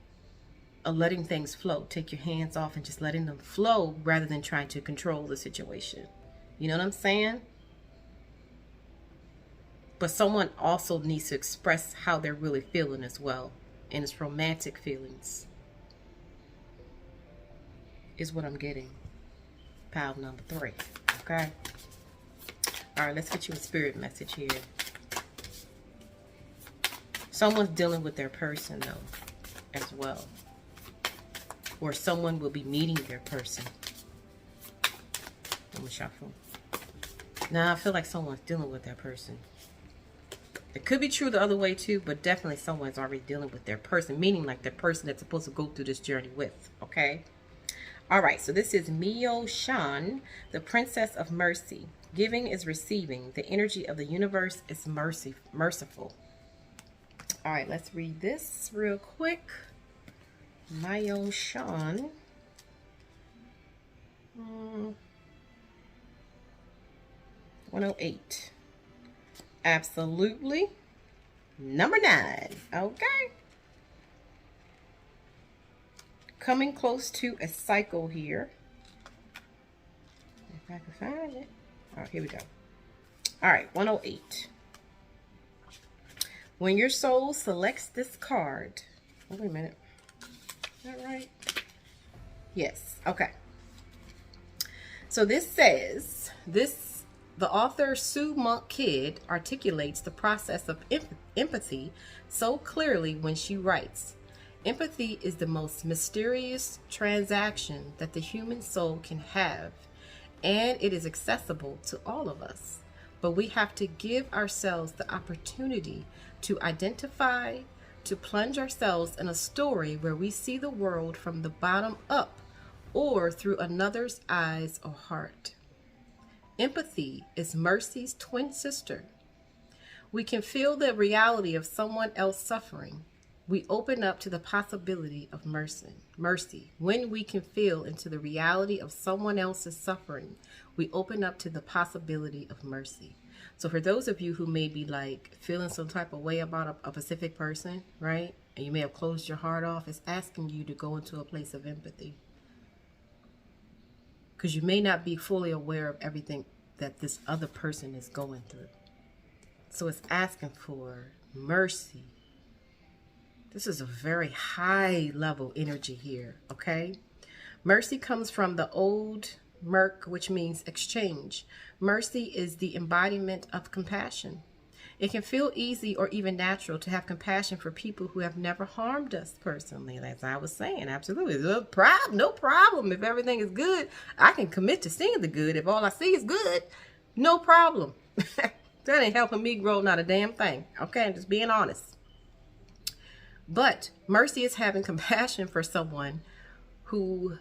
a letting things flow. Take your hands off and just letting them flow rather than trying to control the situation. You know what I'm saying? But someone also needs to express how they're really feeling as well. And it's romantic feelings is what I'm getting. Pile number 3. Okay. All right, let's get you a spirit message here. Someone's dealing with their person, though, as well. Or someone will be meeting their person. I'm going to shuffle. Now, I feel like someone's dealing with their person. It could be true the other way, too, but definitely someone's already dealing with their person, meaning like the person that's supposed to go through this journey with, okay? All right, so this is Mio Shan, the Princess of Mercy. Giving is receiving. The energy of the universe is merciful. All right, let's read this real quick. Mio Shan. 108. Absolutely. Number 9. Okay. Coming close to a cycle here. If I can find it. All right, here we go. All right, 108. When your soul selects this card. Oh, wait a minute. Is that right? Yes. Okay. So this says, the author Sue Monk Kidd articulates the process of empathy so clearly when she writes, empathy is the most mysterious transaction that the human soul can have, and it is accessible to all of us. But we have to give ourselves the opportunity to identify, to plunge ourselves in a story where we see the world from the bottom up or through another's eyes or heart. Empathy is mercy's twin sister. We can feel the reality of someone else suffering. We open up to the possibility of mercy. When we can feel into the reality of someone else's suffering, we open up to the possibility of mercy. So for those of you who may be like feeling some type of way about a specific person, right? And you may have closed your heart off, it's asking you to go into a place of empathy. Because you may not be fully aware of everything that this other person is going through. So it's asking for mercy. This is a very high level energy here, okay? Mercy comes from the old Merc, which means exchange. Mercy is the embodiment of compassion. It can feel easy or even natural to have compassion for people who have never harmed us personally. As I was saying, absolutely. No problem. If everything is good, I can commit to seeing the good. If all I see is good, no problem. That ain't helping me grow not a damn thing. Okay, I'm just being honest. But mercy is having compassion for someone who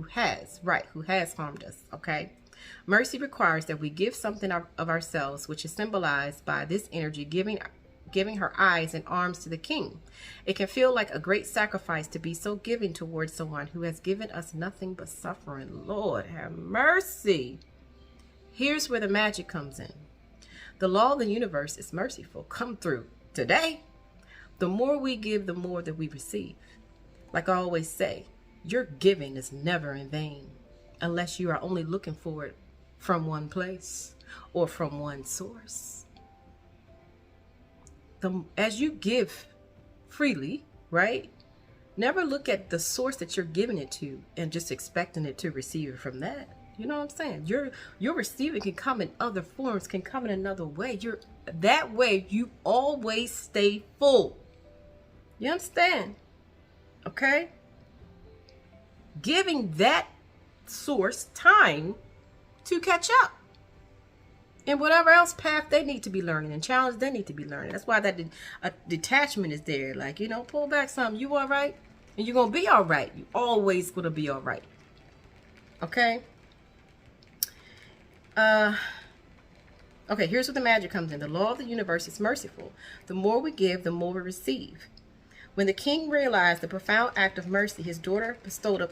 has harmed us, okay? Mercy requires that we give something of ourselves, which is symbolized by this energy giving her eyes and arms to the king. It can feel like a great sacrifice to be so giving towards someone who has given us nothing but suffering. Lord, have mercy. Here's where the magic comes in. The law of the universe is merciful. Come through today. The more we give, the more that we receive. Like I always say, your giving is never in vain unless you are only looking for it from one place or from one source. As you give freely, right? Never look at the source that you're giving it to and just expecting it to receive it from that. You know what I'm saying? Your receiving can come in other forms, can come in another way. That way you always stay full. You understand? Okay? Giving that source time to catch up. And whatever else path they need to be learning and challenge they need to be learning. That's why that detachment is there. Like, you know, pull back some. You all right? And you're going to be all right. You always going to be all right. Okay? Okay, here's where the magic comes in. The law of the universe is merciful. The more we give, the more we receive. When the king realized the profound act of mercy his daughter bestowed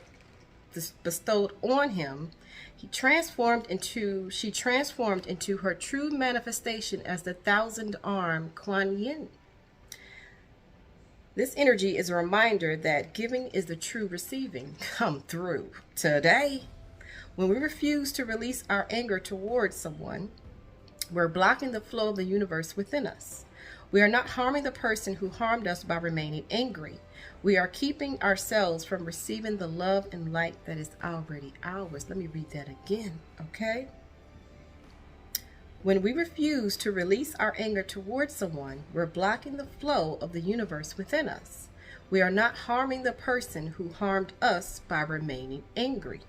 on him, she transformed into her true manifestation as the thousand-armed Kuan Yin. This energy is a reminder that giving is the true receiving. Come through today. When we refuse to release our anger towards someone, we're blocking the flow of the universe within us. We are not harming the person who harmed us by remaining angry. We are keeping ourselves from receiving the love and light that is already ours. Let me read that again, okay? When we refuse to release our anger towards someone, we're blocking the flow of the universe within us. We are not harming the person who harmed us by remaining angry.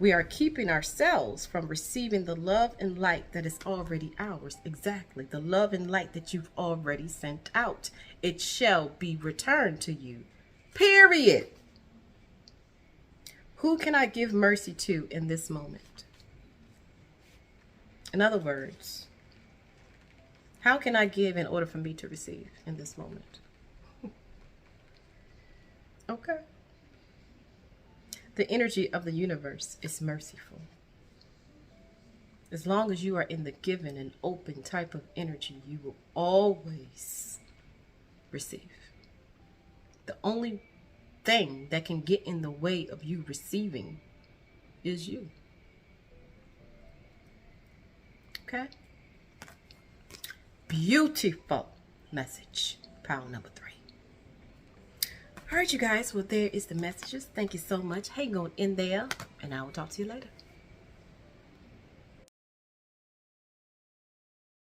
We are keeping ourselves from receiving the love and light that is already ours. Exactly. The love and light that you've already sent out. It shall be returned to you. Period. Who can I give mercy to in this moment? In other words, how can I give in order for me to receive in this moment? Okay. The energy of the universe is merciful. As long as you are in the given and open type of energy, you will always receive. The only thing that can get in the way of you receiving is you. Okay? Beautiful message. Pile number 3. All right, you guys. Well, there is the messages. Thank you so much. Hang on in there, and I will talk to you later.